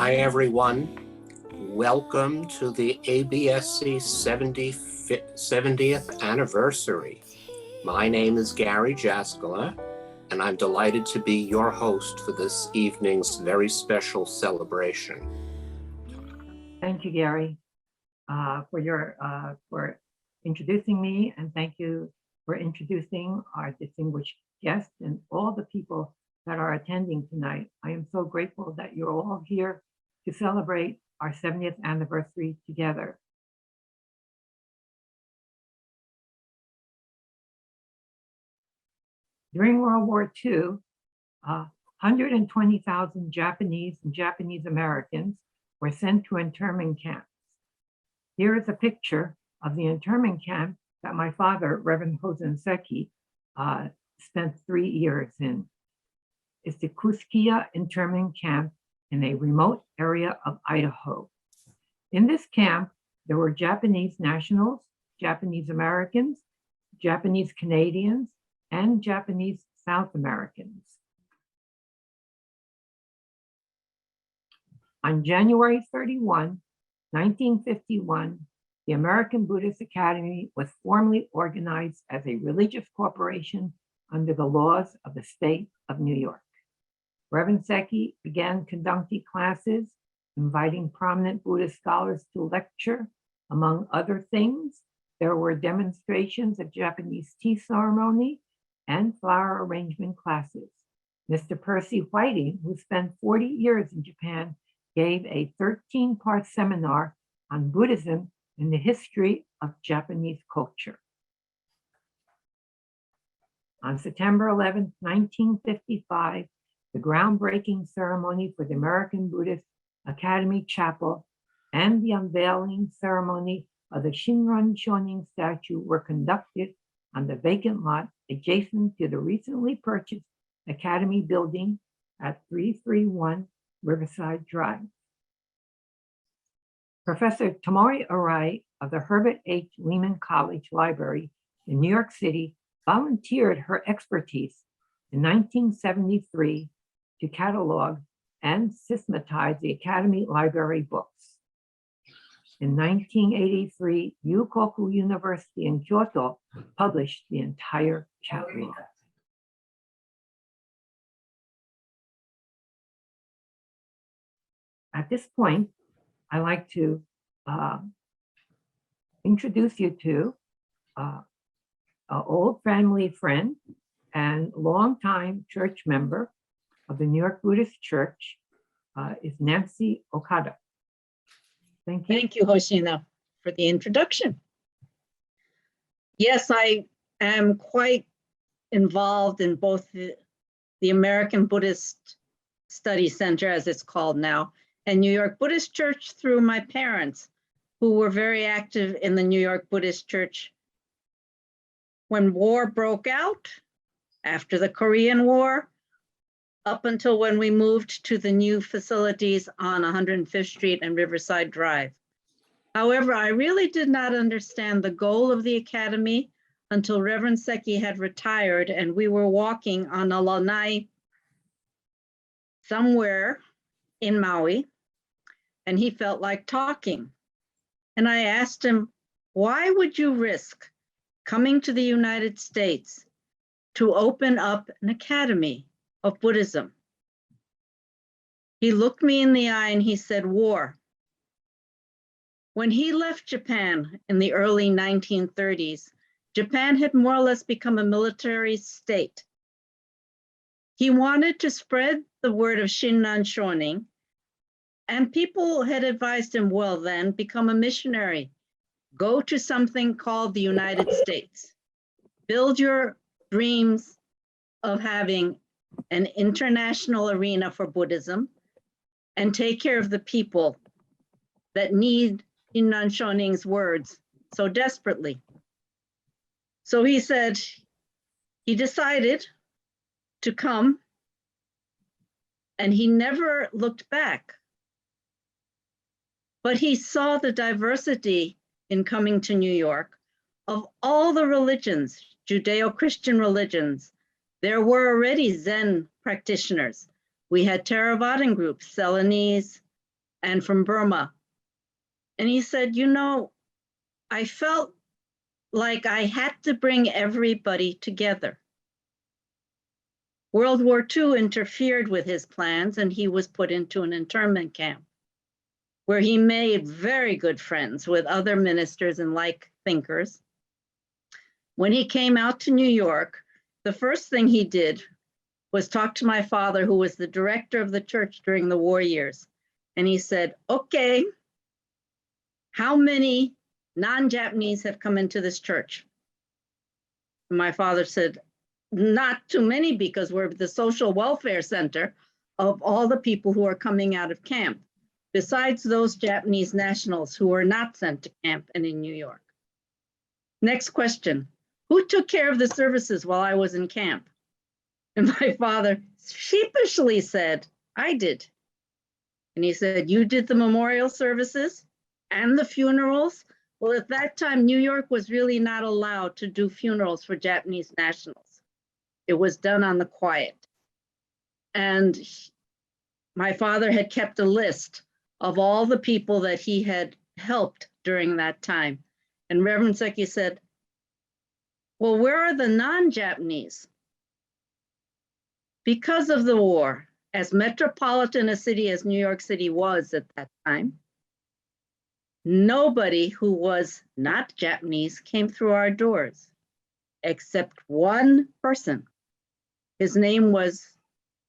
Hi, everyone. Welcome to the ABSC 70th anniversary. My name is Gary Jaskula, and I'm delighted to be your host for this evening's very special celebration. Thank you, Gary, for introducing me, and thank you for introducing our distinguished guests and all the people that are attending tonight. I am so grateful that you're all here to celebrate our 70th anniversary together. During World War II, 120,000 Japanese and Japanese Americans were sent to internment camps. Here is a picture of the internment camp that my father, Reverend Seki, spent 3 years in. It's the Kuskia internment camp in a remote area of Idaho. In this camp, there were Japanese nationals, Japanese Americans, Japanese Canadians, and Japanese South Americans. On January 31, 1951, the American Buddhist Academy was formally organized as a religious corporation under the laws of the state of New York. Reverend Seki began conducting classes, inviting prominent Buddhist scholars to lecture. Among other things, there were demonstrations of Japanese tea ceremony and flower arrangement classes. Mr. Percy Whiting, who spent 40 years in Japan, gave a 13-part seminar on Buddhism and the history of Japanese culture. On September 11, 1955, the groundbreaking ceremony for the American Buddhist Academy Chapel and the unveiling ceremony of the Shinran Shonin statue were conducted on the vacant lot adjacent to the recently purchased Academy building at 331 Riverside Drive. Professor Tamori Arai of the Herbert H. Lehman College Library in New York City volunteered her expertise in 1973 to catalog and systematize the Academy Library books. In 1983, Yukoku University in Kyoto published the entire catalog. At this point, I'd like to introduce you to an old family friend and longtime church member of the New York Buddhist Church, is Nancy Okada. Thank you. Thank you, Hoshina, for the introduction. Yes, I am quite involved in both the American Buddhist Study Center, as it's called now, and New York Buddhist Church through my parents, who were very active in the New York Buddhist Church when war broke out, after the Korean War, up until when we moved to the new facilities on 105th Street and Riverside Drive. However, I really did not understand the goal of the Academy until Reverend Seki had retired and we were walking on a lanai somewhere in Maui, and he felt like talking. And I asked him, why would you risk coming to the United States to open up an academy of Buddhism? He looked me in the eye and he said, war. When he left Japan in the early 1930s, Japan had more or less become a military state. He wanted to spread the word of Shinran Shonin, and people had advised him, well then, become a missionary. Go to something called the United States. Build your dreams of having an international arena for Buddhism and take care of the people that need Shinran Shonin's words so desperately. So he said, he decided to come, and he never looked back. But he saw the diversity in coming to New York of all the religions, Judeo-Christian religions. There were already Zen practitioners. We had Theravadan groups, Ceylonese, and from Burma. And he said, you know, I felt like I had to bring everybody together. World War II interfered with his plans, and he was put into an internment camp where he made very good friends with other ministers and like thinkers. When he came out to New York, the first thing he did was talk to my father, who was the director of the church during the war years. And he said, okay, how many non-Japanese have come into this church? And my father said, not too many, because we're the social welfare center of all the people who are coming out of camp, besides those Japanese nationals who were not sent to camp and in New York. Next question, who took care of the services while I was in camp? And my father sheepishly said, I did. And he said, you did the memorial services and the funerals? Well, at that time, New York was really not allowed to do funerals for Japanese nationals. It was done on the quiet. And my father had kept a list of all the people that he had helped during that time. And Reverend Seki said, well, where are the non-Japanese? Because of the war, as metropolitan a city as New York City was at that time, nobody who was not Japanese came through our doors, except one person. His name was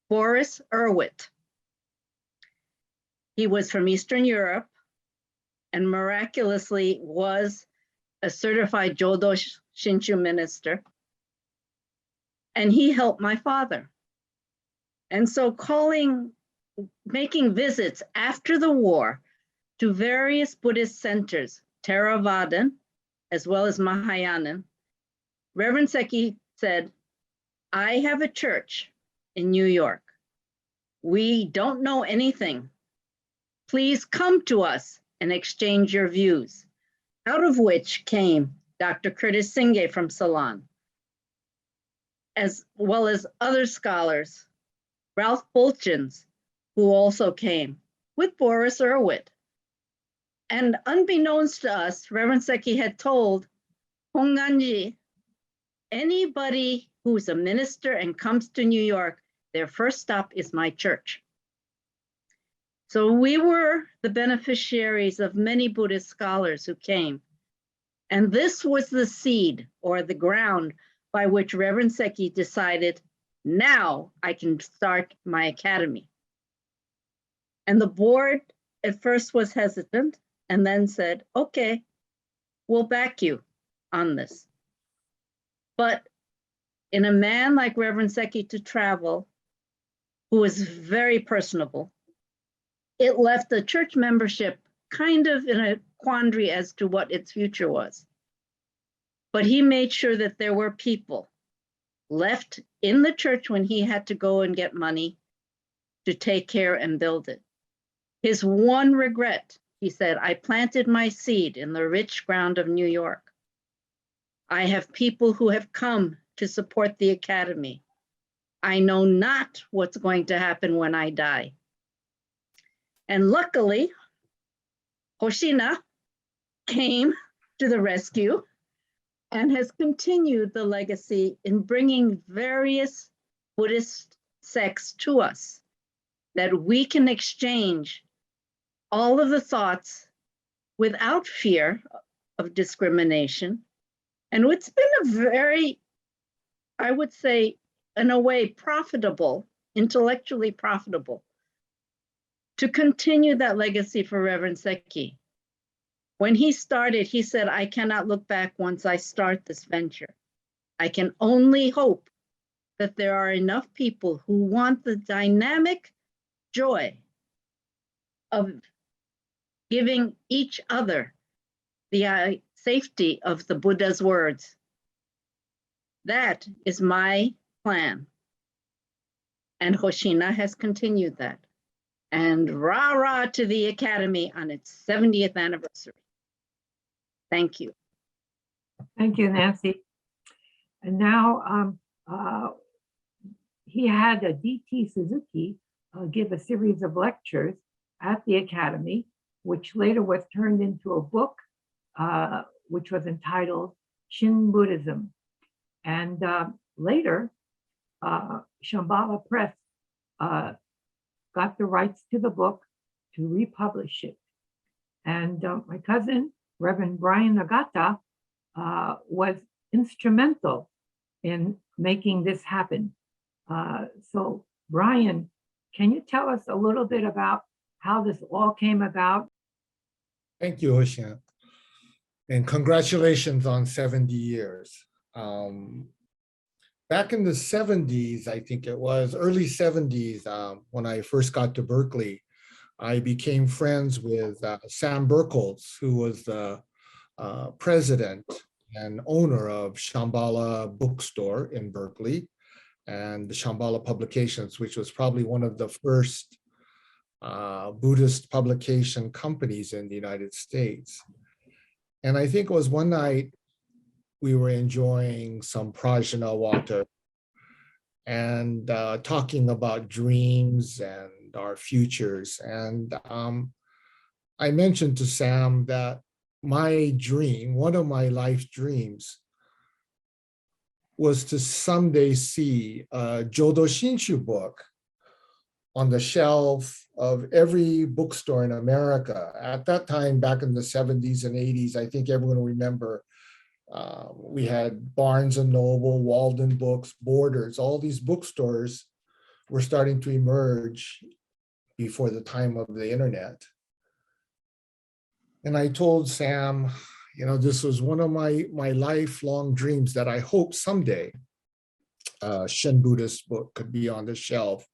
Boris Erwitt. He was from Eastern Europe and miraculously was a certified Jodo Shinshu minister. And he helped my father. And so making visits after the war to various Buddhist centers, Theravadan, as well as Mahayanan, Reverend Seki said, I have a church in New York. We don't know anything. Please come to us and exchange your views, out of which came Dr. Curtis Singay from Ceylon, as well as other scholars, Ralph Bulchins, who also came, with Boris Erwitt. And unbeknownst to us, Reverend Seki had told Honganji, anybody who's a minister and comes to New York, their first stop is my church. So we were the beneficiaries of many Buddhist scholars who came. And this was the seed or the ground by which Reverend Seki decided, now I can start my academy. And the board at first was hesitant and then said, okay, we'll back you on this. But in a man like Reverend Seki to travel, who was very personable, it left the church membership kind of in a quandary as to what its future was. But he made sure that there were people left in the church when he had to go and get money to take care and build it. His one regret, he said, I planted my seed in the rich ground of New York. I have people who have come to support the academy. I know not what's going to happen when I die. And luckily, Hoshina came to the rescue and has continued the legacy in bringing various Buddhist sects to us, that we can exchange all of the thoughts without fear of discrimination. And it's been a very, I would say, in a way, profitable, intellectually profitable, to continue that legacy for Reverend Seki. When he started, he said, I cannot look back once I start this venture. I can only hope that there are enough people who want the dynamic joy of giving each other the safety of the Buddha's words. That is my plan. And Hoshina has continued that. And rah-rah to the Academy on its 70th anniversary. Thank you. Thank you, Nancy. And now he had a D.T. Suzuki give a series of lectures at the academy, which later was turned into a book, which was entitled Shin Buddhism. And later, Shambhala Press got the rights to the book to republish it. And my cousin, Reverend Brian Nagata, was instrumental in making this happen. So Brian, can you tell us a little bit about how this all came about? Thank you, Hoshina. And congratulations on 70 years. Back in the 70s, I think it was, early 70s, when I first got to Berkeley, I became friends with Sam Burkholz, who was the president and owner of Shambhala Bookstore in Berkeley and the Shambhala Publications, which was probably one of the first Buddhist publication companies in the United States. And I think it was one night we were enjoying some prajna water and talking about dreams and our futures. And I mentioned to Sam that my dream, one of my life dreams, was to someday see a Jodo Shinshu book on the shelf of every bookstore in America. At that time, back in the 70s and 80s, I think everyone will remember, we had Barnes and Noble, Walden Books, Borders, all these bookstores were starting to emerge before the time of the internet. And I told Sam, you know, this was one of my lifelong dreams that I hope someday Shin Buddhist book could be on the shelf,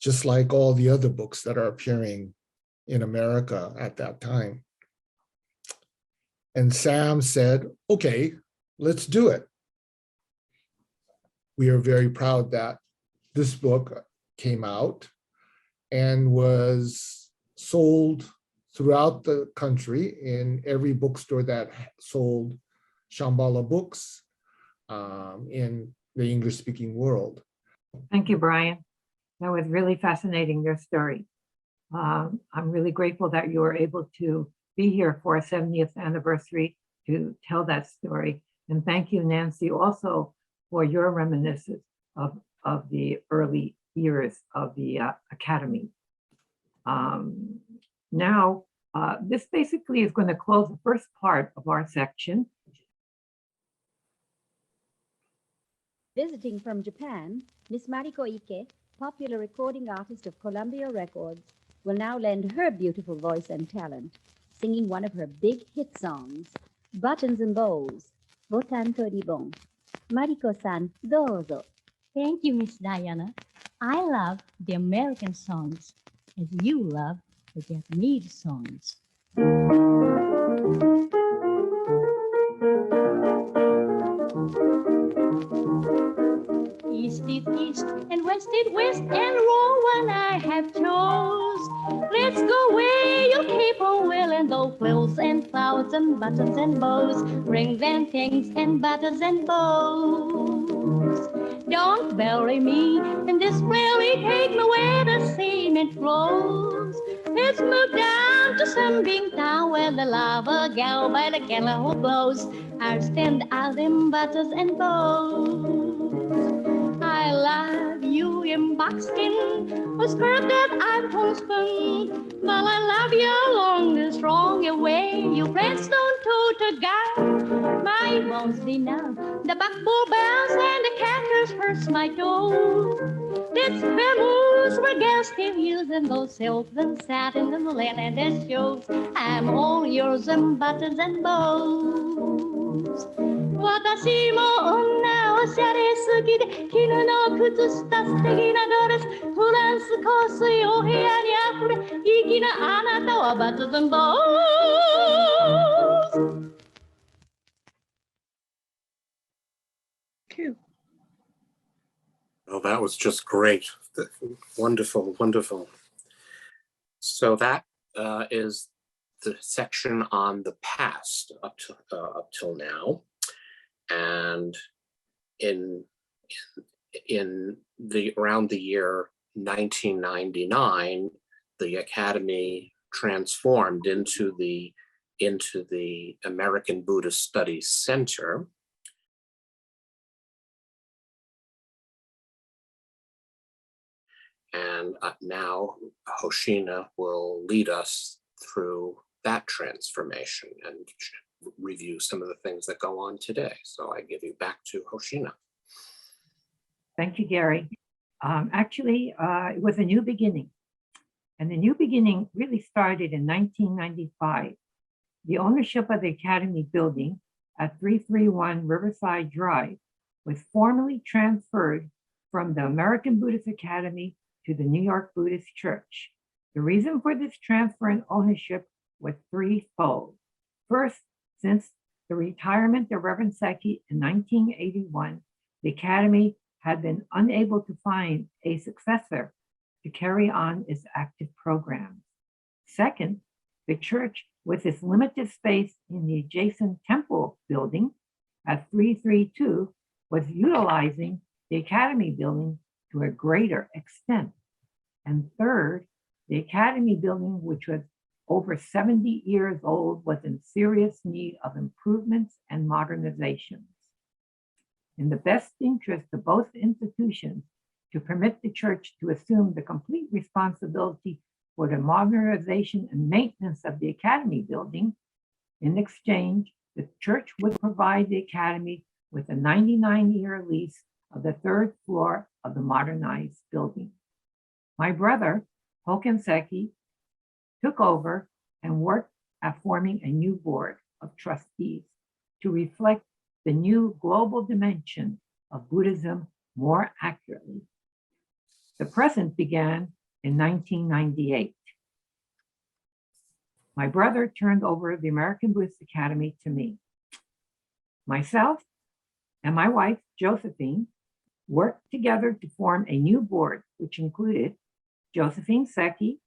just like all the other books that are appearing in America at that time. And Sam said, okay, let's do it. We are very proud that this book came out and was sold throughout the country in every bookstore that sold Shambhala books in the English-speaking world. Thank you, Brian. That was really fascinating, your story. I'm really grateful that you were able to be here for our 70th anniversary to tell that story. And thank you, Nancy, also for your reminiscence of the early years of the Academy. Now, this basically is going to close the first part of our section. Visiting from Japan, Miss Mariko Ike, popular recording artist of Columbia Records, will now lend her beautiful voice and talent, singing one of her big hit songs, Buttons and Bows, Botan Toribon. Mariko-san, dozo. Thank you, Miss Diana. I love the American songs, as you love the Japanese songs. East is east, and west is west, and wrong one I have chose. Let's go where your capo will, and those clothes and flowers and buttons and bows, rings and things and buttons and bows. Don't bury me in this prairie, take me where the cement flows. Let's move down to Sunbeam Town, where the lava gal by the kettle blows. I'll stand out in buttons and bows. I love you in buckskin, a skirt that I've homespun. But I love you long and strong way. You press on to God. My bones benumbed, the buckboard bells and the cactus hurts my toes. This bamboos were gasket heels and those silks and satin and linen and shows. I'm all yours in buttons and bows. 私も女おしゃれ好きで絹の靴下素敵なドレスフランス香水お部屋にあふれ粋なあなたはバツズンボーズ Oh, that was just great. Wonderful, wonderful. So that is the section on the past up till now. And in around the year 1999, the academy transformed into the American Buddhist Study Center. And now Hoshina will lead us through that transformation and review some of the things that go on today. So I give you back to Hoshina. Thank you, Gary. Actually, it was a new beginning. And the new beginning really started in 1995. The ownership of the Academy building at 331 Riverside Drive was formally transferred from the American Buddhist Academy to the New York Buddhist Church. The reason for this transfer in ownership was threefold. First, since the retirement of Reverend Seki in 1981, the Academy had been unable to find a successor to carry on its active programs. Second, the church, with its limited space in the adjacent temple building at 332, was utilizing the Academy building to a greater extent. And third, the Academy building, which was over 70 years old, was in serious need of improvements and modernizations. In the best interest of both institutions, to permit the church to assume the complete responsibility for the modernization and maintenance of the Academy building, in exchange, the church would provide the Academy with a 99-year lease of the third floor of the modernized building. My brother, Hoken Seki, took over and worked at forming a new board of trustees to reflect the new global dimension of Buddhism more accurately. The present began in 1998. My brother turned over the American Buddhist Academy to me. Myself and my wife, Josephine, worked together to form a new board, which included Josephine Seki,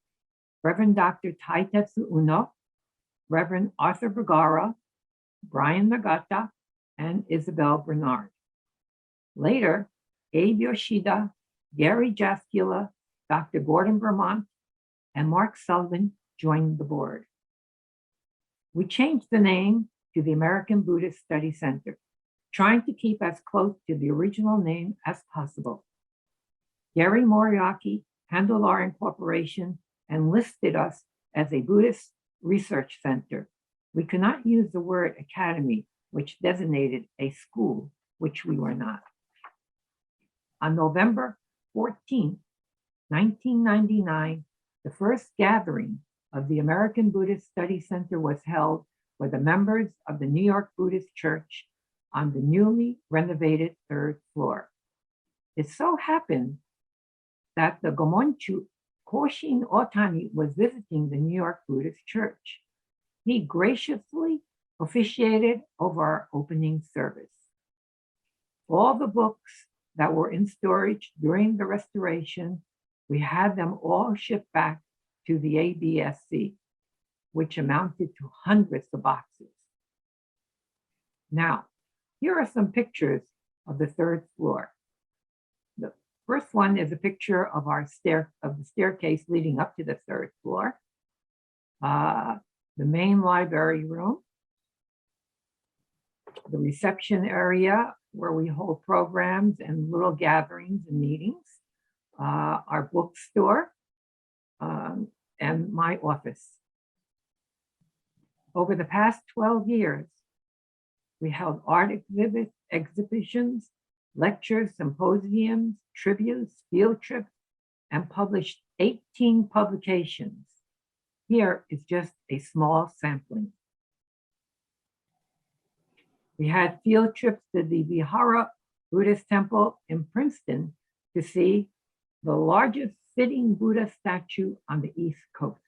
Reverend Dr. Taitetsu Unno, Reverend Arthur Bergara, Brian Nagata, and Isabel Bernard. Later, Abe Yoshida, Gary Jaskula, Dr. Gordon Vermont, and Mark Sullivan joined the board. We changed the name to the American Buddhist Study Center, trying to keep as close to the original name as possible. Gary Moriarty handled our incorporation and listed us as a Buddhist research center. We could not use the word academy, which designated a school, which we were not. On November 14, 1999, the first gathering of the American Buddhist Study Center was held for the members of the New York Buddhist Church on the newly renovated third floor. It so happened that the Gomonchu Koshin Otani was visiting the New York Buddhist Church. He graciously officiated over our opening service. All the books that were in storage during the restoration, we had them all shipped back to the ABSC, which amounted to hundreds of boxes. Now, here are some pictures of the third floor. The first one is a picture of the staircase leading up to the third floor. The main library room, the reception area where we hold programs and little gatherings and meetings, our bookstore, and my office. Over the past 12 years, we held art exhibitions, lectures, symposiums, tributes, field trips, and published 18 publications. Here is just a small sampling. We had field trips to the Vihara Buddhist Temple in Princeton to see the largest sitting Buddha statue on the East Coast.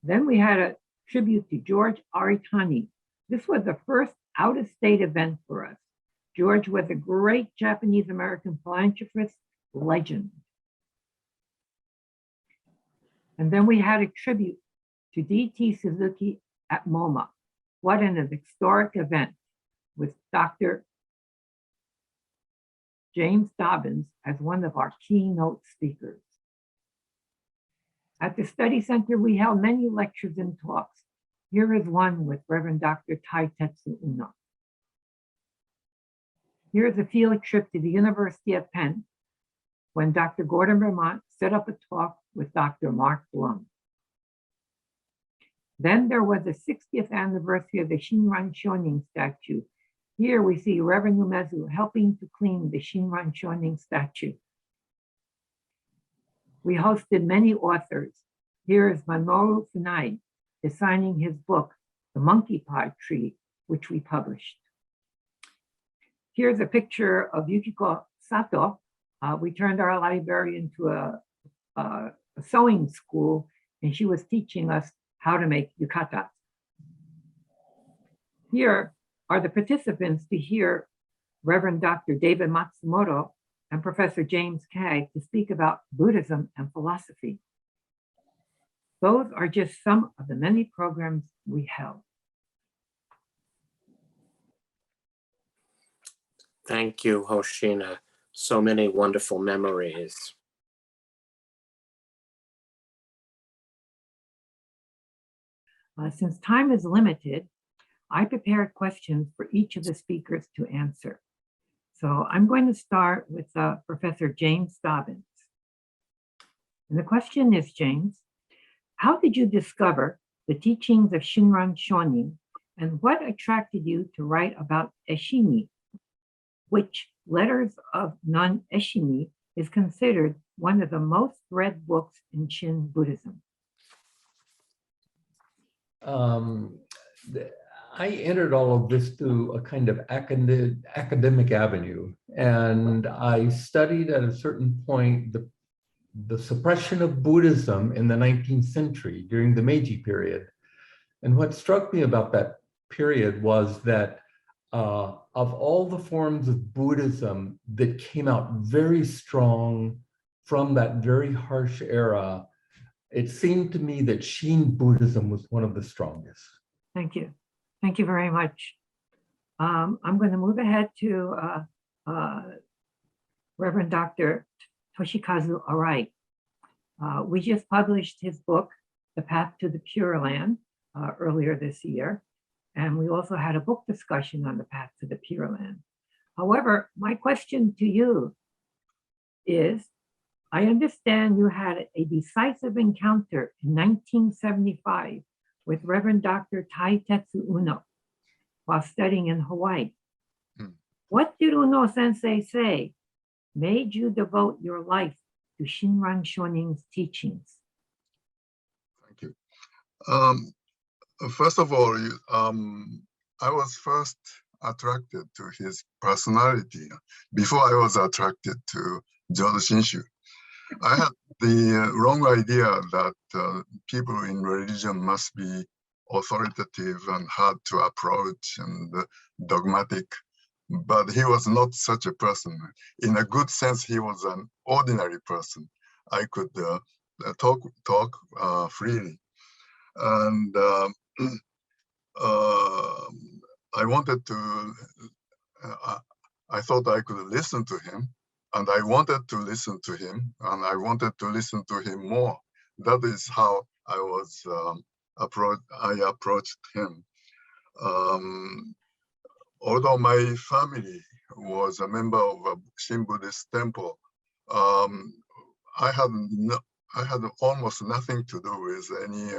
Then we had a tribute to George Aritani. This was the first out-of-state event for us. George was a great Japanese-American philanthropist legend. And then we had a tribute to D.T. Suzuki at MoMA. What an historic event with Dr. James Dobbins as one of our keynote speakers. At the study center, we held many lectures and talks. Here is one with Reverend Dr. Taitetsu Unno. Here is a field trip to the University of Penn when Dr. Gordon Vermont set up a talk with Dr. Mark Blum. Then there was the 60th anniversary of the Shinran Shonin statue. Here we see Reverend Umezu helping to clean the Shinran Shonin statue. We hosted many authors. Here is Manoru Funai designing his book, The Monkey Pod Tree, which we published. Here's a picture of Yukiko Sato. We turned our library into a sewing school, and she was teaching us how to make yukata. Here are the participants to hear Reverend Dr. David Matsumoto and Professor James Kag to speak about Buddhism and philosophy. Those are just some of the many programs we held. Thank you, Hoshina. So many wonderful memories. Since time is limited, I prepared questions for each of the speakers to answer. So I'm going to start with Professor James Dobbins. And the question is, James, how did you discover the teachings of Shinran Shonin, and what attracted you to write about Eshini, which Letters of Non-Eshini is considered one of the most read books in Shin Buddhism? I entered all of this through a kind of academic avenue, and I studied at a certain point the suppression of Buddhism in the 19th century during the Meiji period. And what struck me about that period was that of all the forms of Buddhism that came out very strong from that very harsh era, it seemed to me that Shin Buddhism was one of the strongest. Thank you. Thank you very much. I'm going to move ahead to Reverend Dr. Toshikazu Arai. We just published his book, The Path to the Pure Land, earlier this year. And we also had a book discussion on the path to the Pure Land. However, my question to you is, I understand you had a decisive encounter in 1975 with Reverend Dr. Taitetsu Unno while studying in Hawaii. What did Unno Sensei say made you devote your life to Shinran Shonin's teachings? Thank you. First of all, I was first attracted to his personality before I was attracted to Jodo Shinshu. I had the wrong idea that people in religion must be authoritative and hard to approach and dogmatic, but he was not such a person. In a good sense, he was an ordinary person. I could talk freely. And I wanted to, I thought I could listen to him, and I wanted to listen to him, and I wanted to listen to him more. That is how I was I approached him. Although my family was a member of a Shin Buddhist temple, I had almost nothing to do with any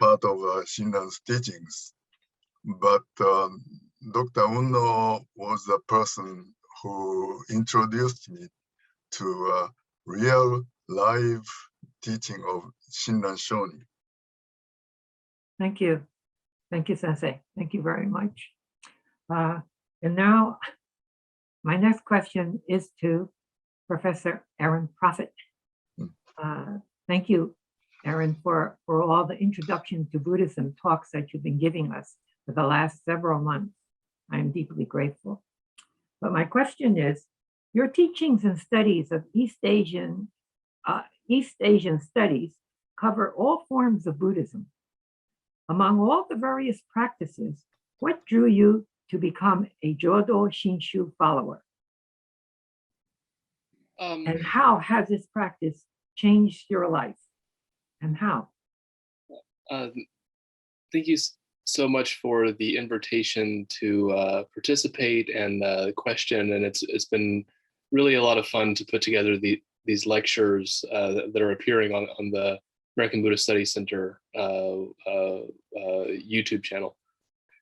part of Shinran's teachings. But Dr. Unno was the person who introduced me to real live teaching of Shinran Shonin. Thank you. Thank you, Sensei. Thank you very much. And now my next question is to Professor Aaron Proffitt. Thank you, Aaron, for all the introduction to Buddhism talks that you've been giving us for the last several months. I am deeply grateful. But my question is, your teachings and studies of East Asian studies cover all forms of Buddhism. Among all the various practices, what drew you to become a Jodo Shinshu follower? And how has this practice changed your life? and how? Thank you so much for the invitation to participate and the question. And it's been really a lot of fun to put together these lectures that are appearing on the American Buddhist Study Center YouTube channel.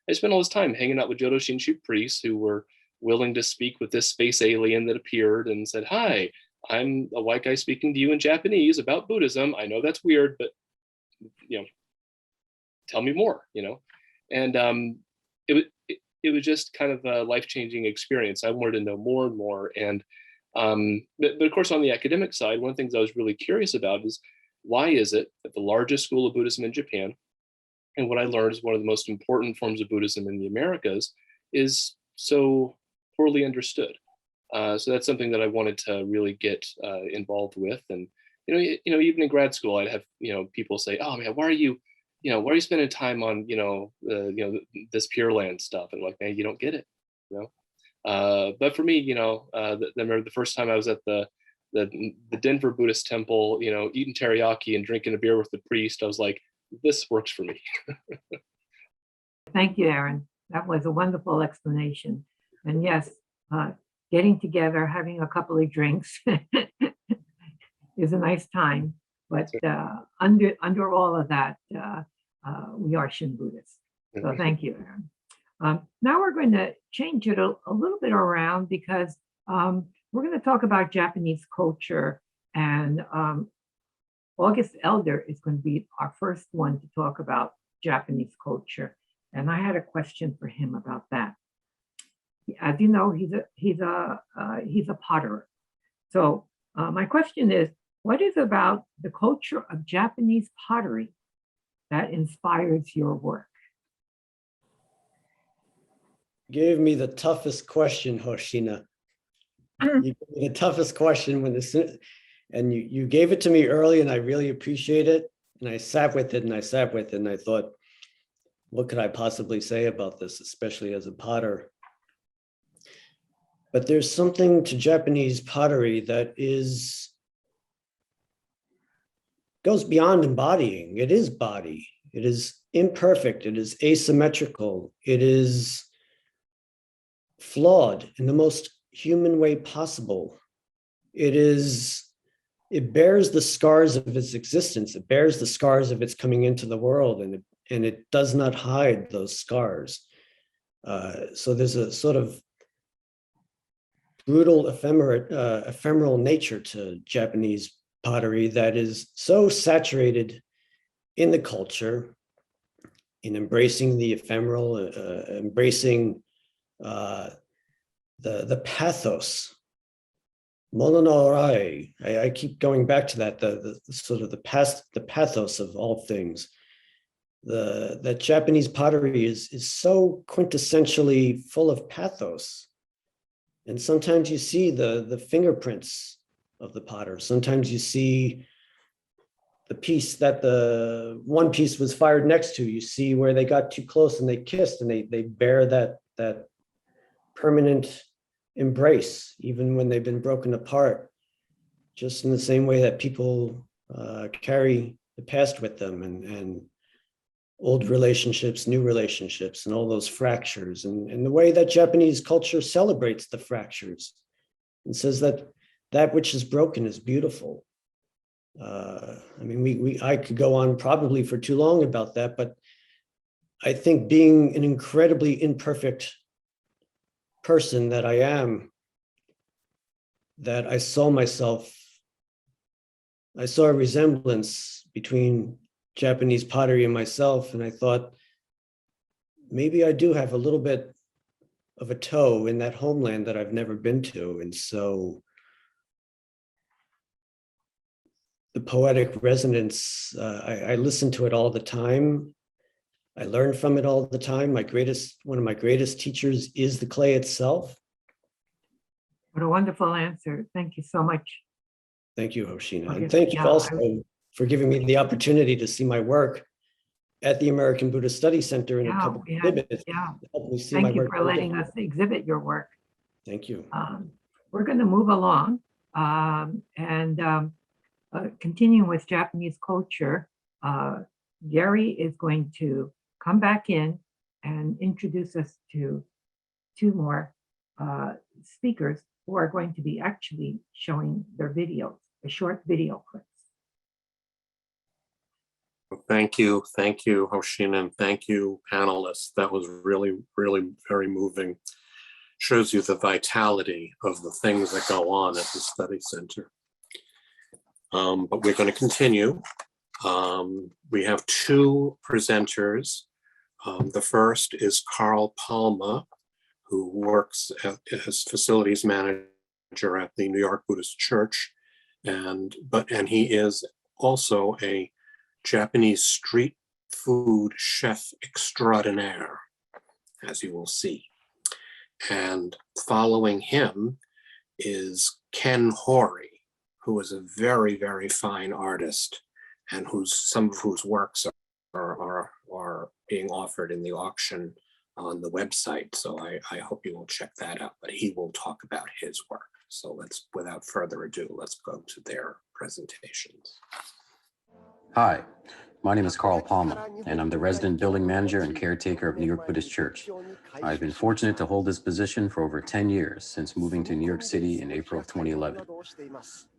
I spent all this time hanging out with Jodo Shinshu priests who were willing to speak with this space alien that appeared and said, "Hi, I'm a white guy speaking to you in Japanese about Buddhism. I know that's weird, but tell me more." And it was just kind of a life-changing experience. I wanted to know more and more. And but of course, on the academic side, one of the things I was really curious about is, why is it that the largest school of Buddhism in Japan, and what I learned is one of the most important forms of Buddhism in the Americas, is so poorly understood? So that's something that I wanted to really get involved with. And even in grad school, I'd have people say, "Oh man, why are you spending time on this Pure Land stuff?" And like, man, you don't get it, But for me, I remember the first time I was at the Denver Buddhist temple, eating teriyaki and drinking a beer with the priest. I was like, this works for me. Thank you, Aaron. That was a wonderful explanation. And yes, getting together, having a couple of drinks is a nice time. But under all of that, we are Shin Buddhists. So thank you, Aaron. Now we're going to change it a little bit around, because we're going to talk about Japanese culture, and Auguste Elder is going to be our first one to talk about Japanese culture. And I had a question for him about that. As you know, he's a potterer. So my question is, what is about the culture of Japanese pottery that inspires your work? You gave me the toughest question, Hoshina. You gave me the toughest question and you gave it to me early, and I really appreciate it. And I sat with it and I thought, what could I possibly say about this, especially as a potter? But there's something to Japanese pottery that goes beyond embodying. It is body. It is imperfect. It is asymmetrical. It is flawed in the most human way possible. It bears the scars of its existence. It bears the scars of its coming into the world, and it does not hide those scars. So there's a sort of brutal, ephemeral nature to Japanese pottery that is so saturated in the culture, in embracing the ephemeral, embracing the pathos. Mono no rai. I keep going back to that, the sort of the pathos of all things. That Japanese pottery is so quintessentially full of pathos. And sometimes you see the fingerprints of the potter. Sometimes you see the piece that the one piece was fired next to. You see where they got too close and they kissed, and they bear that permanent embrace, even when they've been broken apart, just in the same way that people carry the past with them, and old relationships, new relationships, and all those fractures, and the way that Japanese culture celebrates the fractures and says that which is broken is beautiful. I mean, I could go on probably for too long about that, but I think being an incredibly imperfect person that I am, that I saw a resemblance between Japanese pottery and myself, and I thought, maybe I do have a little bit of a toe in that homeland that I've never been to. And so the poetic resonance, I listen to it all the time. I learn from it all the time. One of my greatest teachers is the clay itself. What a wonderful answer. Thank you so much. Thank you, Hoshina. And thank you also for giving me the opportunity to see my work at the American Buddhist Study Center in a couple of exhibits. Thank you for letting us exhibit your work. Thank you. We're going to move along. continuing with Japanese culture, Gary is going to come back in and introduce us to two more speakers who are going to be actually showing their videos, a short video clips. Thank you, Hoshina, and thank you, panelists. That was really, really very moving. Shows you the vitality of the things that go on at the study center. But we're going to continue. We have two presenters. The first is Carl Palma, who works as facilities manager at the New York Buddhist Church, and he is also a Japanese street food chef extraordinaire, as you will see. And following him is Ken Hori, who is a very, very fine artist, and some of whose works are being offered in the auction on the website. So I hope you will check that out, but he will talk about his work. So without further ado, let's go to their presentations. Hi, my name is Carl Palma, and I'm the resident building manager and caretaker of New York Buddhist Church. I've been fortunate to hold this position for over 10 years since moving to New York City in April of 2011.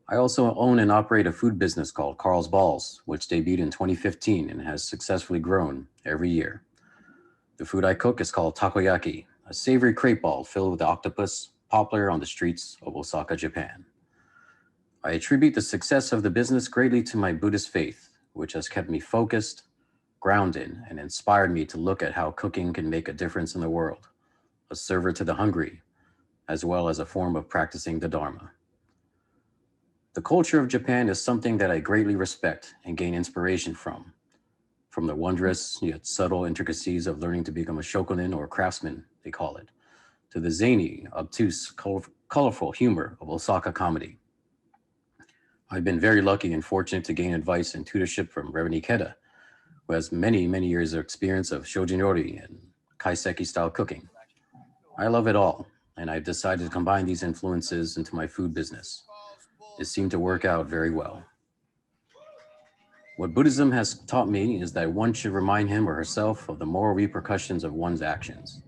I also own and operate a food business called Carl's Balls, which debuted in 2015 and has successfully grown every year. The food I cook is called takoyaki, a savory crepe ball filled with octopus, popular on the streets of Osaka, Japan. I attribute the success of the business greatly to my Buddhist faith, which has kept me focused, grounded, and inspired me to look at how cooking can make a difference in the world, a server to the hungry, as well as a form of practicing the Dharma. The culture of Japan is something that I greatly respect and gain inspiration from the wondrous yet subtle intricacies of learning to become a shokunin or craftsman, they call it, to the zany, obtuse, colorful humor of Osaka comedy. I've been very lucky and fortunate to gain advice and tutorship from Reverend Ikeda, who has many, many years of experience of shojinori and kaiseki style cooking. I love it all, and I've decided to combine these influences into my food business. It seemed to work out very well. What Buddhism has taught me is that one should remind him or herself of the moral repercussions of one's actions.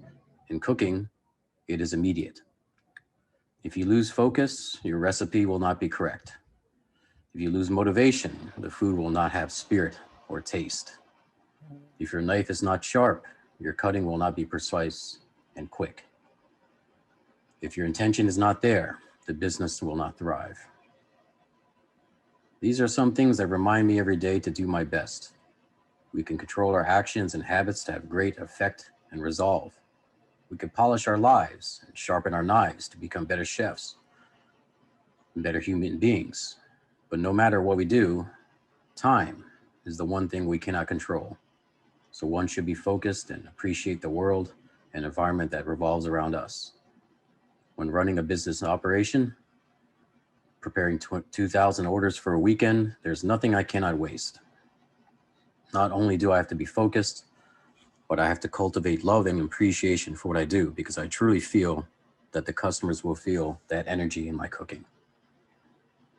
In cooking, it is immediate. If you lose focus, your recipe will not be correct. If you lose motivation, the food will not have spirit or taste. If your knife is not sharp, your cutting will not be precise and quick. If your intention is not there, the business will not thrive. These are some things that remind me every day to do my best. We can control our actions and habits to have great effect and resolve. We can polish our lives and sharpen our knives to become better chefs and better human beings. But no matter what we do, time is the one thing we cannot control. So one should be focused and appreciate the world and environment that revolves around us. When running a business operation, preparing 2,000 orders for a weekend, there's nothing I cannot waste. Not only do I have to be focused, but I have to cultivate love and appreciation for what I do, because I truly feel that the customers will feel that energy in my cooking.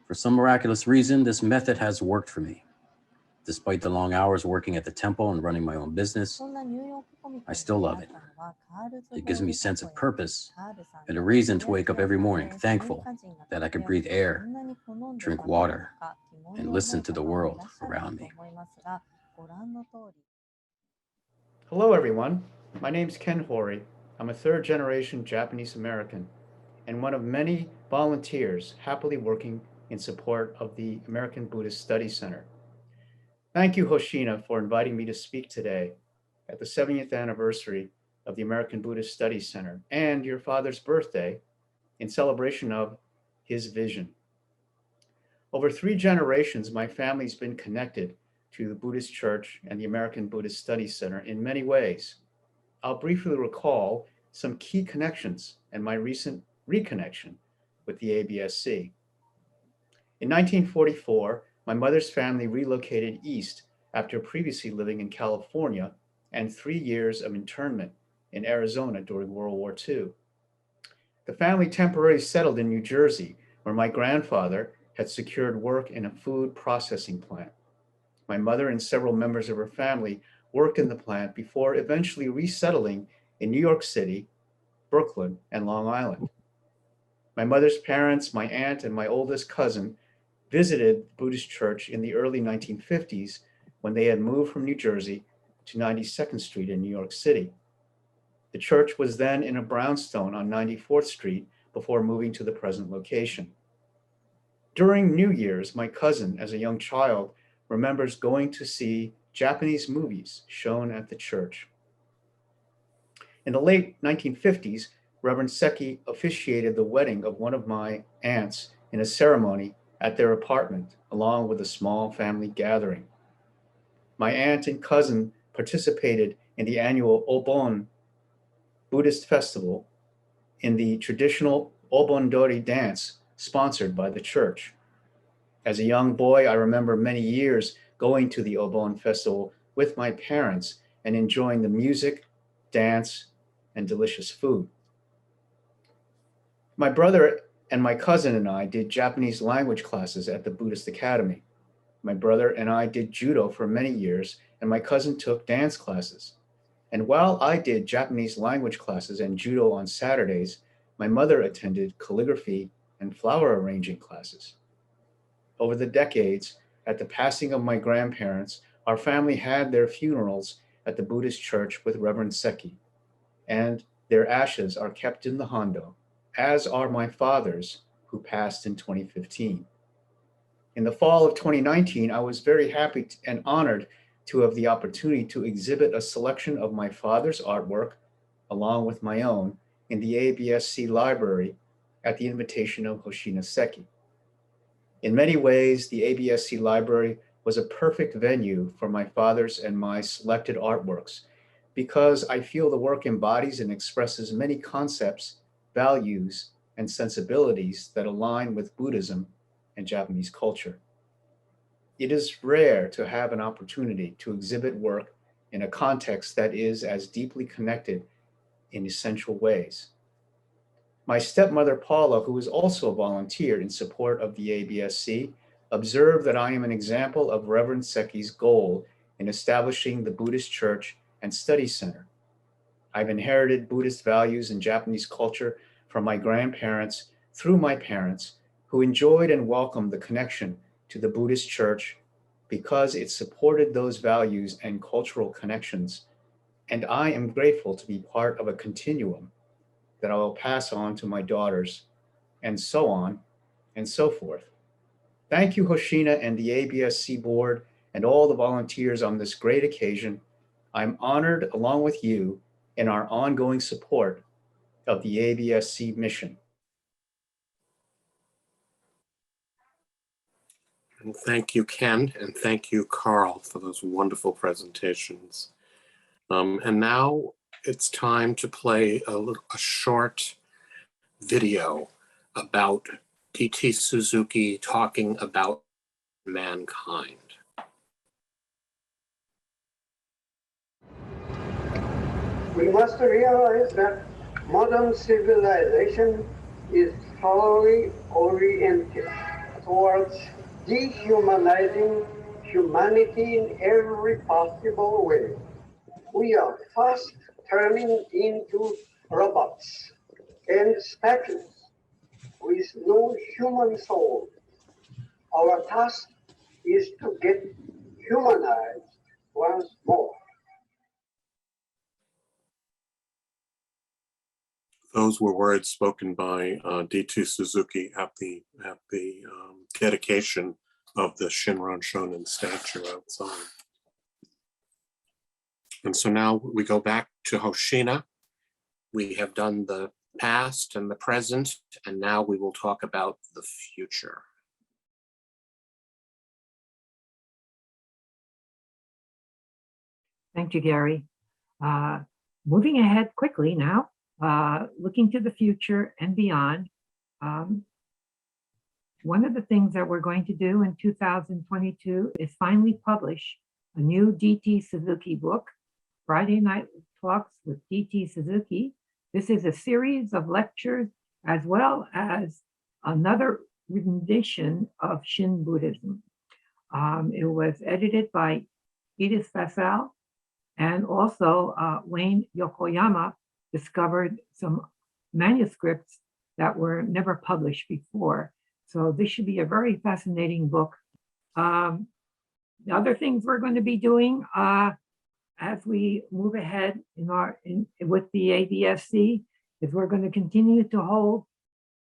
For some miraculous reason, this method has worked for me. Despite the long hours working at the temple and running my own business, I still love it. It gives me a sense of purpose and a reason to wake up every morning thankful that I can breathe air, drink water, and listen to the world around me. Hello, everyone. My name's Ken Hori. I'm a third-generation Japanese American and one of many volunteers happily working in support of the American Buddhist Study Center. Thank you, Hoshina, for inviting me to speak today at the 70th anniversary of the American Buddhist Study Center and your father's birthday in celebration of his vision. Over 3 generations, my family's been connected to the Buddhist Church and the American Buddhist Study Center in many ways. I'll briefly recall some key connections and my recent reconnection with the ABSC. In 1944, my mother's family relocated east after previously living in California and 3 years of internment in Arizona during World War II. The family temporarily settled in New Jersey, where my grandfather had secured work in a food processing plant. My mother and several members of her family worked in the plant before eventually resettling in New York City, Brooklyn, and Long Island. My mother's parents, my aunt, and my oldest cousin visited the Buddhist church in the early 1950s when they had moved from New Jersey to 92nd Street in New York City. The church was then in a brownstone on 94th Street before moving to the present location. During New Year's, my cousin, as a young child, remembers going to see Japanese movies shown at the church. In the late 1950s, Reverend Seki officiated the wedding of one of my aunts in a ceremony at their apartment, along with a small family gathering. My aunt and cousin participated in the annual Obon Buddhist festival in the traditional Obondori dance sponsored by the church. As a young boy, I remember many years going to the Obon festival with my parents and enjoying the music, dance, and delicious food. My brother and my cousin and I did Japanese language classes at the Buddhist Academy. My brother and I did judo for many years, and my cousin took dance classes. And while I did Japanese language classes and judo on Saturdays, my mother attended calligraphy and flower arranging classes. Over the decades, at the passing of my grandparents, our family had their funerals at the Buddhist church with Reverend Seki, and their ashes are kept in the Hondo, as are my father's, who passed in 2015. In the fall of 2019, I was very happy and honored to have the opportunity to exhibit a selection of my father's artwork, along with my own, in the ABSC library at the invitation of Hoshina Seki. In many ways, the ABSC library was a perfect venue for my father's and my selected artworks, because I feel the work embodies and expresses many concepts, values, and sensibilities that align with Buddhism and Japanese culture. It is rare to have an opportunity to exhibit work in a context that is as deeply connected in essential ways. My stepmother, Paula, who is also a volunteer in support of the ABSC, observed that I am an example of Reverend Seki's goal in establishing the Buddhist Church and Study Center. I've inherited Buddhist values and Japanese culture from my grandparents through my parents, who enjoyed and welcomed the connection to the Buddhist Church because it supported those values and cultural connections. And I am grateful to be part of a continuum that I will pass on to my daughters, and so on and so forth. Thank you, Hoshina and the ABSC board and all the volunteers on this great occasion. I'm honored, along with you, in our ongoing support of the ABSC mission. And thank you, Ken, and thank you, Carl, for those wonderful presentations. And now it's time to play a short video about D.T. Suzuki talking about mankind. We must realize that modern civilization is thoroughly oriented towards dehumanizing humanity in every possible way. We are fast turning into robots and statues with no human soul. Our task is to get humanized once more. Those were words spoken by D.T. Suzuki at the dedication of the Shinron Shonin statue outside. And so now we go back to Hoshina. We have done the past and the present, and now we will talk about the future. Thank you, Gary. Moving ahead quickly now, looking to the future and beyond. One of the things that we're going to do in 2022 is finally publish a new D.T. Suzuki book, Friday Night Talks with D.T. Suzuki. This is a series of lectures as well as another rendition of Shin Buddhism. It was edited by Edith Fassel, and also Wayne Yokoyama discovered some manuscripts that were never published before. So this should be a very fascinating book. The other things we're going to be doing as we move ahead with the ABSC is we're going to continue to hold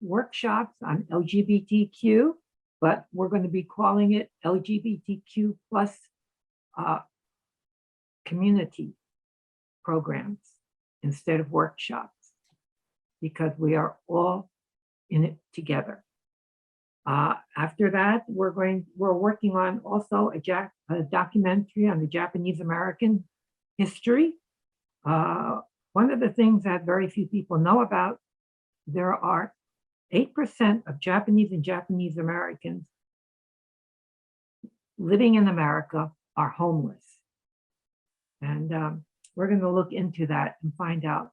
workshops on LGBTQ, but we're going to be calling it LGBTQ plus community programs instead of workshops, because we are all in it together. After that, we're working on also a documentary on the Japanese American history. One of the things that very few people know about, there are 8% of Japanese and Japanese Americans living in America are homeless. And we're going to look into that and find out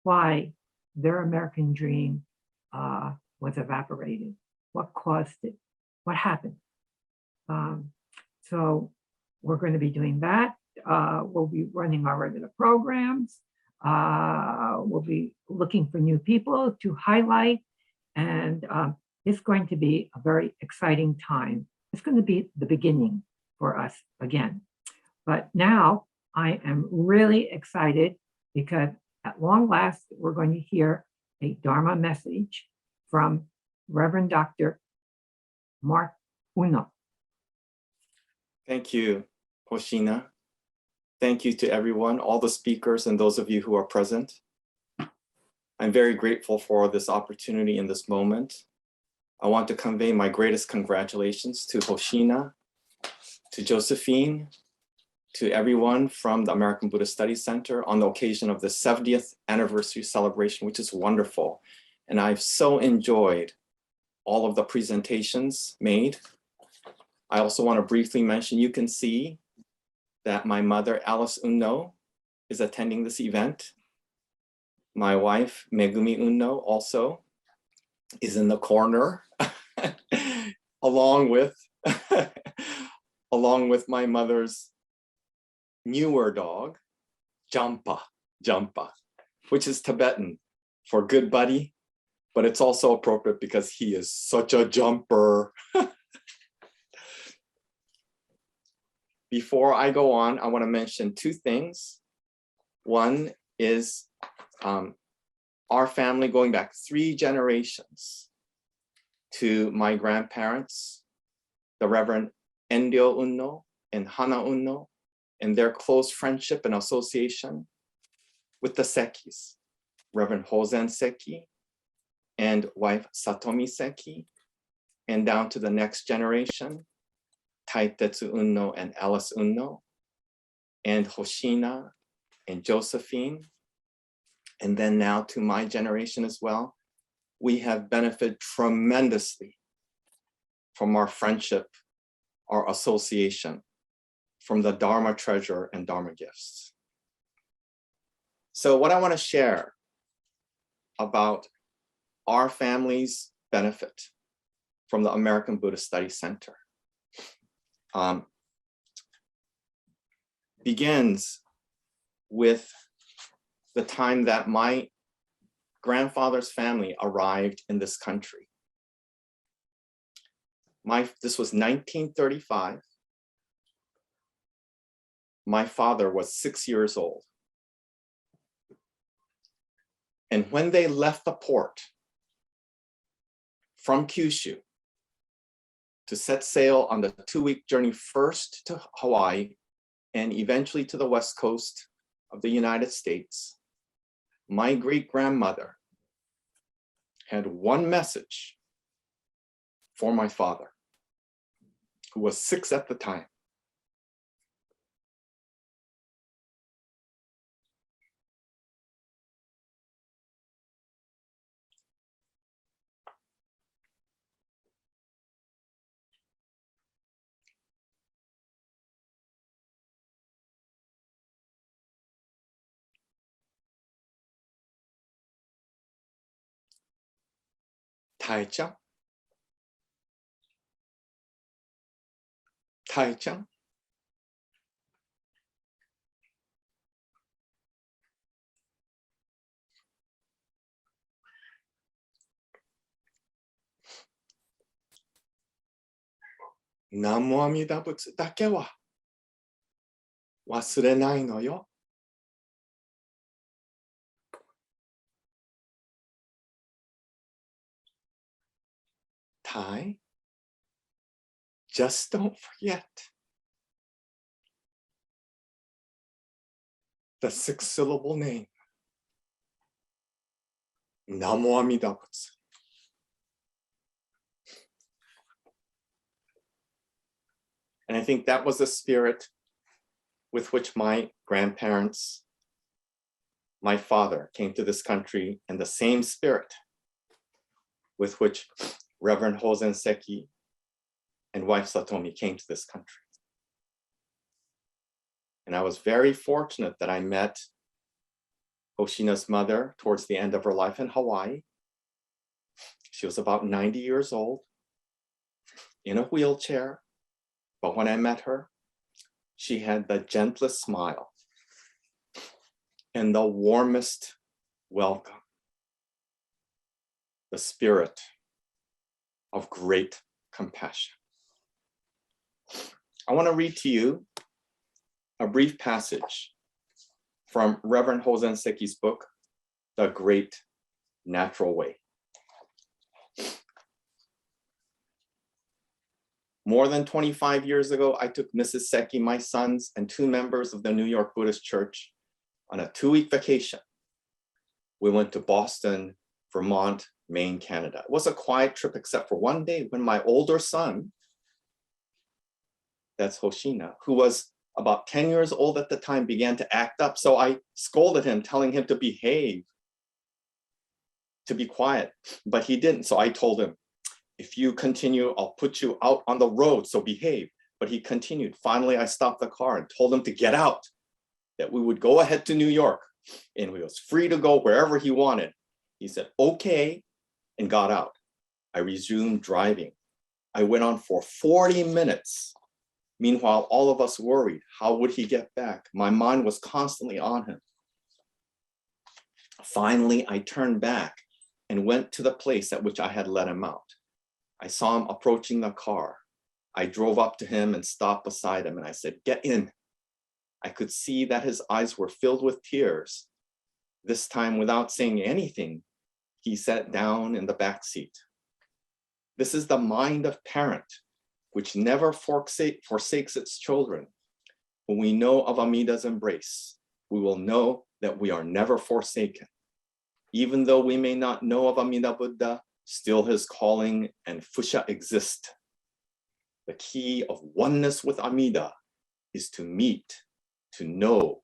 why their American dream was evaporated, what caused it, what happened. So we're going to be doing that. We'll be running our regular programs. We'll be looking for new people to highlight, and it's going to be a very exciting time. It's going to be the beginning for us again. But now I am really excited because at long last, we're going to hear a Dharma message from Reverend Dr. Mark Unno. Thank you, Hoshina. Thank you to everyone, all the speakers and those of you who are present. I'm very grateful for this opportunity in this moment. I want to convey my greatest congratulations to Hoshina, to Josephine, to everyone from the American Buddhist Study Center on the occasion of the 70th anniversary celebration, which is wonderful. And I've so enjoyed all of the presentations made. I also want to briefly mention, you can see that my mother, Alice Unno, is attending this event. My wife, Megumi Unno, also is in the corner, along with my mother's newer dog, Jampa, which is Tibetan for good buddy, but it's also appropriate because he is such a jumper. Before I go on, I want to mention two things. One is our family going back 3 generations to my grandparents, the Reverend Enryo Unno and Hana Unno, and their close friendship and association with the Sekis, Reverend Hozen Seki and wife Satomi Seki, and down to the next generation, Taitetsu Unno and Alice Unno, and Hoshina and Josephine, and then now to my generation as well. We have benefited tremendously from our friendship, our association, from the Dharma treasure and Dharma gifts. So what I want to share about our family's benefit from the American Buddhist Study Center begins with the time that my grandfather's family arrived in this country. This was 1935. My father was 6 years old. And when they left the port from Kyushu to set sail on the 2-week journey, first to Hawaii and eventually to the West Coast of the United States, my great-grandmother had one message for my father, who was 6 at the time. Taicha, Tai-chan. Namo Amida Butsu dake wa wasurenai no yo. Tai, just don't forget the 6-syllable name, Namo Amida Butsu. And I think that was the spirit with which my grandparents, my father came to this country, and the same spirit with which Reverend Hosen Seki and wife Satomi came to this country. And I was very fortunate that I met Hoshina's mother towards the end of her life in Hawaii. She was about 90 years old, in a wheelchair. But when I met her, she had the gentlest smile and the warmest welcome, the spirit of great compassion. I want to read to you a brief passage from Reverend Hosen Seki's book, The Great Natural Way. More than 25 years ago, I took Mrs. Seki, my sons, and 2 members of the New York Buddhist Church on a 2-week vacation. We went to Boston, Vermont, Maine, Canada. It was a quiet trip except for one day when my older son, that's Hoshina, who was about 10 years old at the time, began to act up. So I scolded him, telling him to behave, to be quiet, but he didn't. So I told him, if you continue, I'll put you out on the road, so behave. But he continued. Finally, I stopped the car and told him to get out, that we would go ahead to New York, and he was free to go wherever he wanted. He said, okay, and got out. I resumed driving. I went on for 40 minutes. Meanwhile, all of us worried, how would he get back? My mind was constantly on him. Finally, I turned back and went to the place at which I had let him out. I saw him approaching the car. I drove up to him and stopped beside him, and I said, get in. I could see that his eyes were filled with tears. This time, without saying anything, he sat down in the back seat. This is the mind of parent, which never forsakes its children. When we know of Amida's embrace, we will know that we are never forsaken. Even though we may not know of Amida Buddha, still his calling and Fusha exist. The key of oneness with Amida is to meet, to know,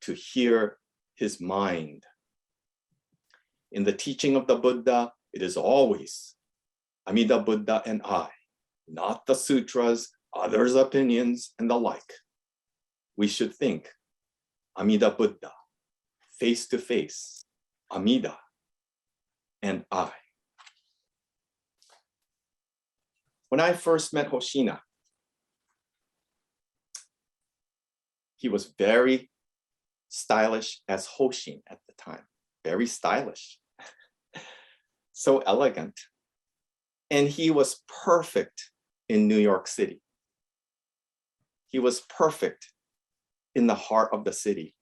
to hear his mind. In the teaching of the Buddha, it is always Amida Buddha and I, not the sutras, others' opinions, and the like. We should think Amida Buddha, face to face, Amida and I. When I first met Hoshina, he was very stylish as Hoshin at the time, very stylish, so elegant. And he was perfect in New York City. He was perfect in the heart of the city.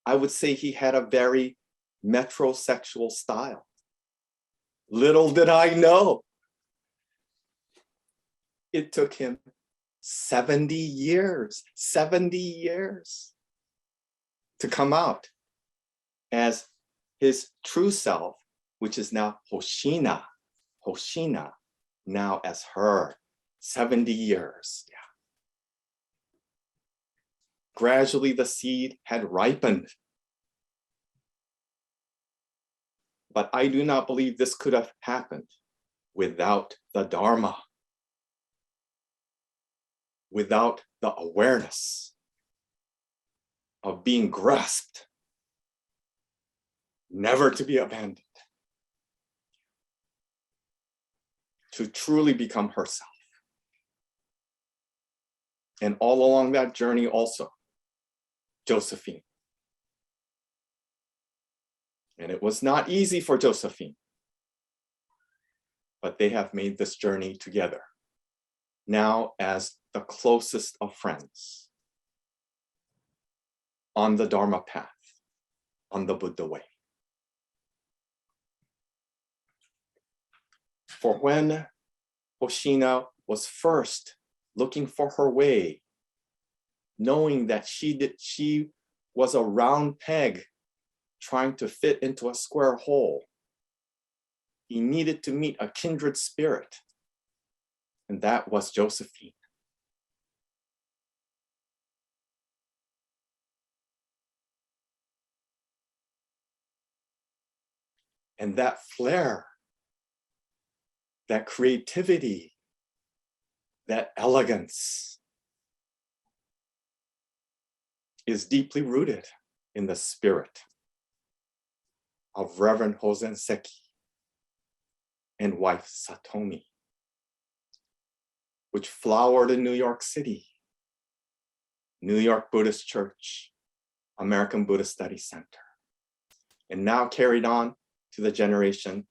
I would say he had a very metrosexual style. Little did I know, it took him 70 years to come out as his true self, which is now Hoshina, now as her, 70 years. Yeah. Gradually, the seed had ripened. But I do not believe this could have happened without the Dharma, without the awareness of being grasped, never to be abandoned, to truly become herself. And all along that journey also, Josephine. And it was not easy for Josephine, but they have made this journey together, now as the closest of friends on the Dharma path, on the Buddha way. For when Hoshina was first looking for her way, knowing that she was a round peg trying to fit into a square hole, he needed to meet a kindred spirit, and that was Josephine. And that flair, that creativity, that elegance is deeply rooted in the spirit of Reverend Hosen Seki and wife Satomi, which flowered in New York City, New York Buddhist Church, American Buddhist Study Center, and now carried on to the generation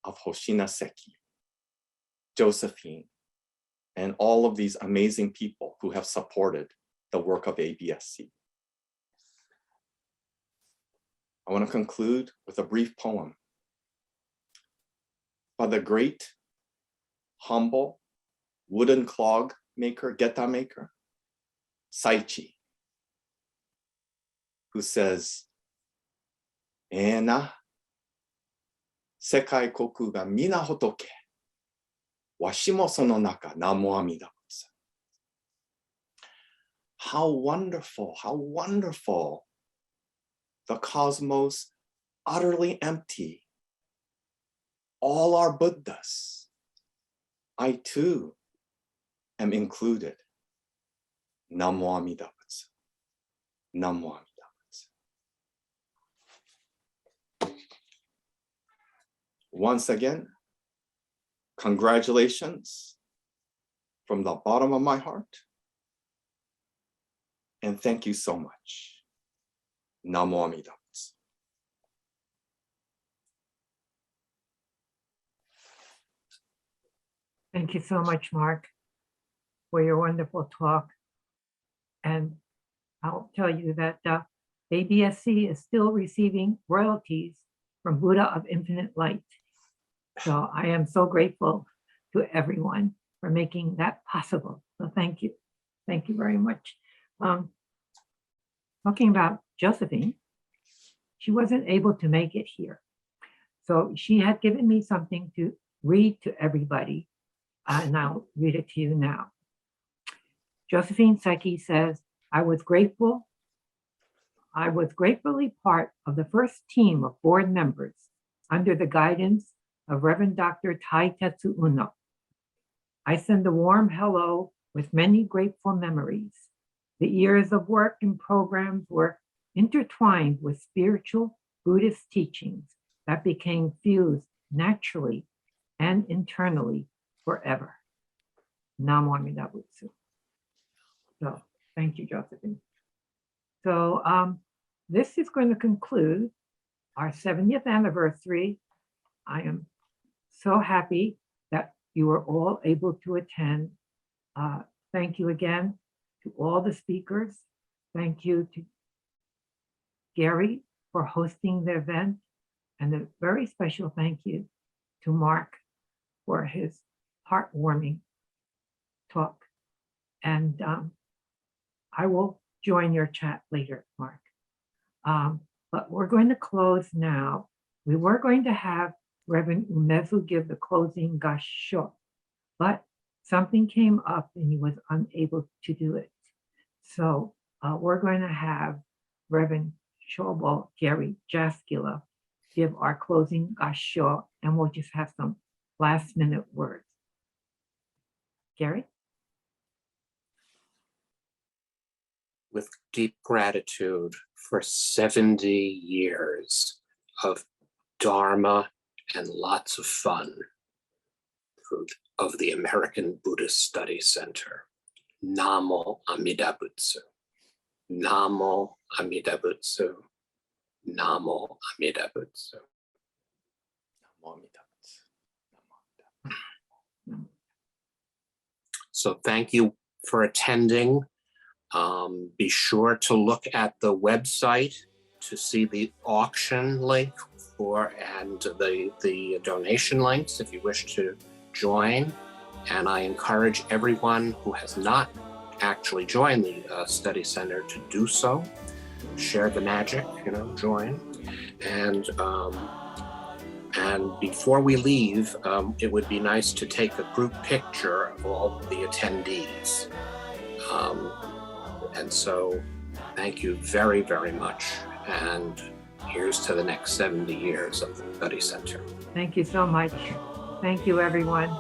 of Hoshina Seki, Josephine, and all of these amazing people who have supported the work of ABSC. I want to conclude with a brief poem by the great, humble, wooden clog maker, geta maker, Saichi, who says, "Ena, sekai koku ga mina hotoke, washimo sono naka namo amida butsu." How wonderful, the cosmos utterly empty. All are Buddhas. I too am included. Namo amida butsu. Namo amida butsu. Once again, congratulations from the bottom of my heart. And thank you so much. Namo amida butsu. Thank you so much, Mark, for your wonderful talk. And I'll tell you that ABSC is still receiving royalties from Buddha of Infinite Light. So I am so grateful to everyone for making that possible. So thank you. Thank you very much. Talking about Josephine, she wasn't able to make it here. So she had given me something to read to everybody, and I'll read it to you now. Josephine Seki says, I was gratefully part of the first team of board members under the guidance of Reverend Dr. Taitetsu Unno. I send a warm hello with many grateful memories. The years of work and programs were intertwined with spiritual Buddhist teachings that became fused naturally and internally forever. Namo Amida Butsu. So thank you, Josephine. So this is going to conclude our 70th anniversary. I am so happy that you were all able to attend. Thank you again to all the speakers. Thank you to Gary for hosting the event, and a very special thank you to Mark for his heartwarming talk. And I will join your chat later, Mark. But we're going to close now. We were going to have Reverend Umezu give the closing gassho, but something came up and he was unable to do it. So we're going to have Reverend Shobo Gary Jaskula give our closing gassho, and we'll just have some last minute words. Gary? With deep gratitude for 70 years of Dharma and lots of fun of the American Buddhist Study Center. Namo Amida Butsu. Namo Amida Butsu. Namo Amida Butsu. So thank you for attending. Be sure to look at the website to see the auction link and the donation links if you wish to join. And I encourage everyone who has not actually joined the study center to do so. Share the magic, join. And before we leave, it would be nice to take a group picture of all of the attendees. And so thank you very, very much. And here's to the next 70 years of the Study Center. Thank you so much. Thank you, everyone.